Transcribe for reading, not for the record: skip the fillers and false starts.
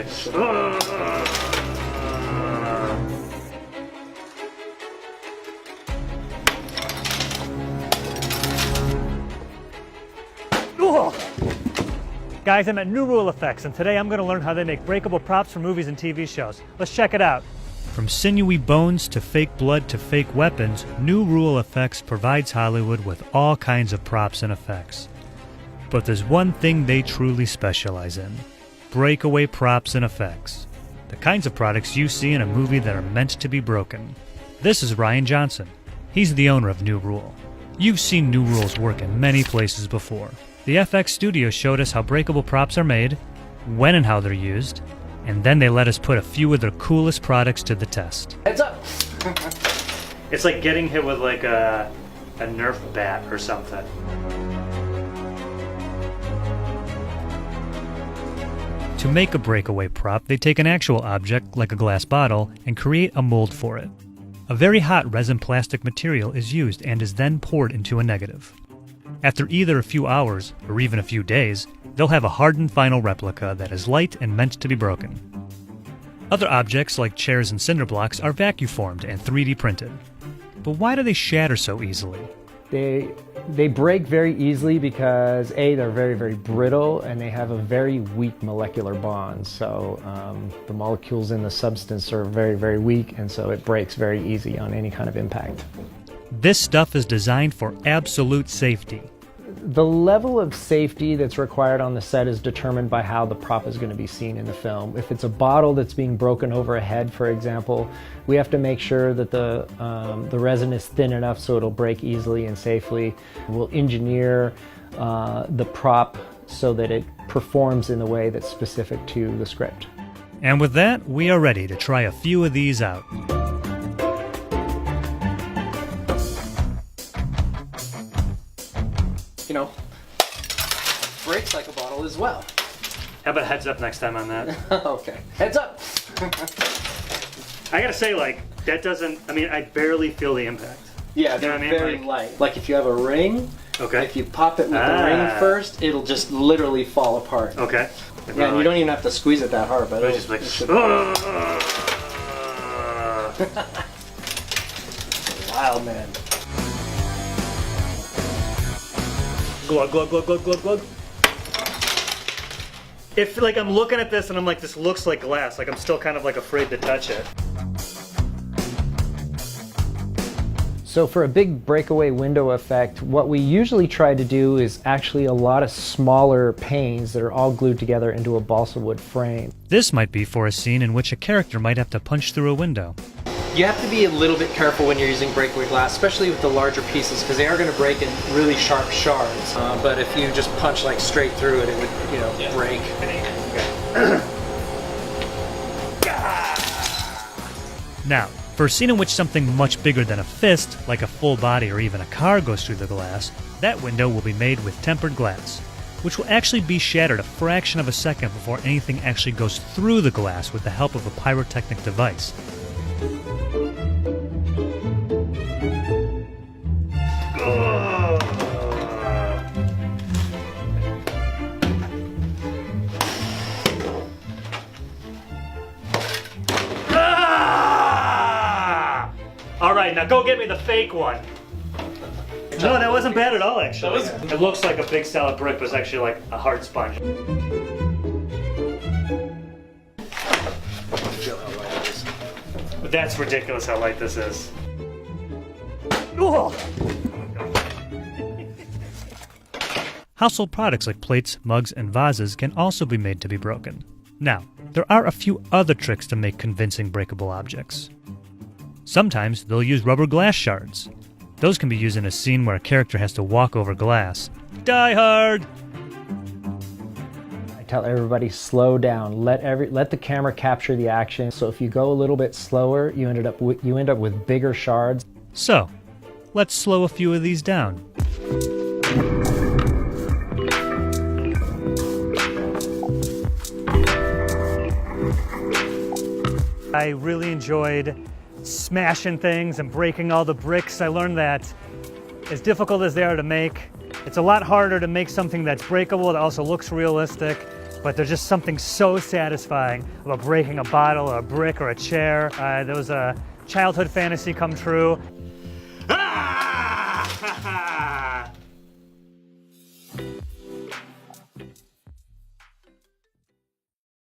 like, Guys, I'm at New Rule Effects, and today I'm going to learn how they make breakable props for movies and TV shows. Let's check it out. From sinewy bones to fake blood to fake weapons, New Rule Effects provides Hollywood with all kinds of props and effects. But there's one thing they truly specialize in: breakaway props and effects. The kinds of products you see in a movie that are meant to be broken. This is Ryan Johnson. He's the owner of New Rule. You've seen New Rule's work in many places before. The FX studio showed us how breakable props are made, when and how they're used, and then they let us put a few of their coolest products to the test. Heads up! It's like getting hit with like a Nerf bat or something. To make a breakaway prop, they take an actual object, like a glass bottle, and create a mold for it. A very hot resin plastic material is used and is then poured into a negative. After either a few hours, or even a few days, they'll have a hardened final replica that is light and meant to be broken. Other objects, like chairs and cinder blocks, are vacuum formed and 3D printed. But why do they shatter so easily? They break very easily because A, they're very, very brittle, and they have a very weak molecular bond. So the molecules in the substance are very, very weak, and so it breaks very easy on any kind of impact. This stuff is designed for absolute safety. The level of safety that's required on the set is determined by how the prop is going to be seen in the film. If it's a bottle that's being broken over a head, for example, we have to make sure that the resin is thin enough so it'll break easily and safely. We'll engineer the prop so that it performs in the way that's specific to the script. And with that, we are ready to try a few of these out. You know, breaks like a bottle as well. How about heads up next time on that? Okay, heads up. I gotta say, like, that doesn't, I mean, I barely feel the impact. Yeah, You know they're what I mean? very Like- light. Like if you have a ring, Okay. if you pop it with the ring first, it'll just literally fall apart. Okay. Yeah, and you don't even have to squeeze it that hard, but It's it'll just like, wild, man. glug, glug, glug, glug, glug, glug. If, like, I'm looking at this and I'm like, this looks like glass, like I'm still kind of like afraid to touch it. So for a big breakaway window effect, what we usually try to do is actually a lot of smaller panes that are all glued together into a balsa wood frame. This might be for a scene in which a character might have to punch through a window. You have to be a little bit careful when you're using breakaway glass, especially with the larger pieces, because they are going to break in really sharp shards. But if you just punch like straight through it, it would, break. Now, for a scene in which something much bigger than a fist, like a full body or even a car, goes through the glass, that window will be made with tempered glass, which will actually be shattered a fraction of a second before anything actually goes through the glass with the help of a pyrotechnic device. All right, now go get me the fake one. No, that wasn't bad at all, actually. It looks like a big solid brick, but it's actually like a hard sponge. But that's ridiculous how light this is. Oh. Household products like plates, mugs, and vases can also be made to be broken. Now, there are a few other tricks to make convincing breakable objects. Sometimes they'll use rubber glass shards. Those can be used in a scene where a character has to walk over glass. Die Hard! I tell everybody, slow down. Let the camera capture the action. So if you go a little bit slower, you end up with bigger shards. So, let's slow a few of these down. I really enjoyed smashing things and breaking all the bricks. I learned that as difficult as they are to make, it's a lot harder to make something that's breakable that also looks realistic. but there's just something so satisfying about breaking a bottle, or a brick, or a chair. There was a childhood fantasy come true.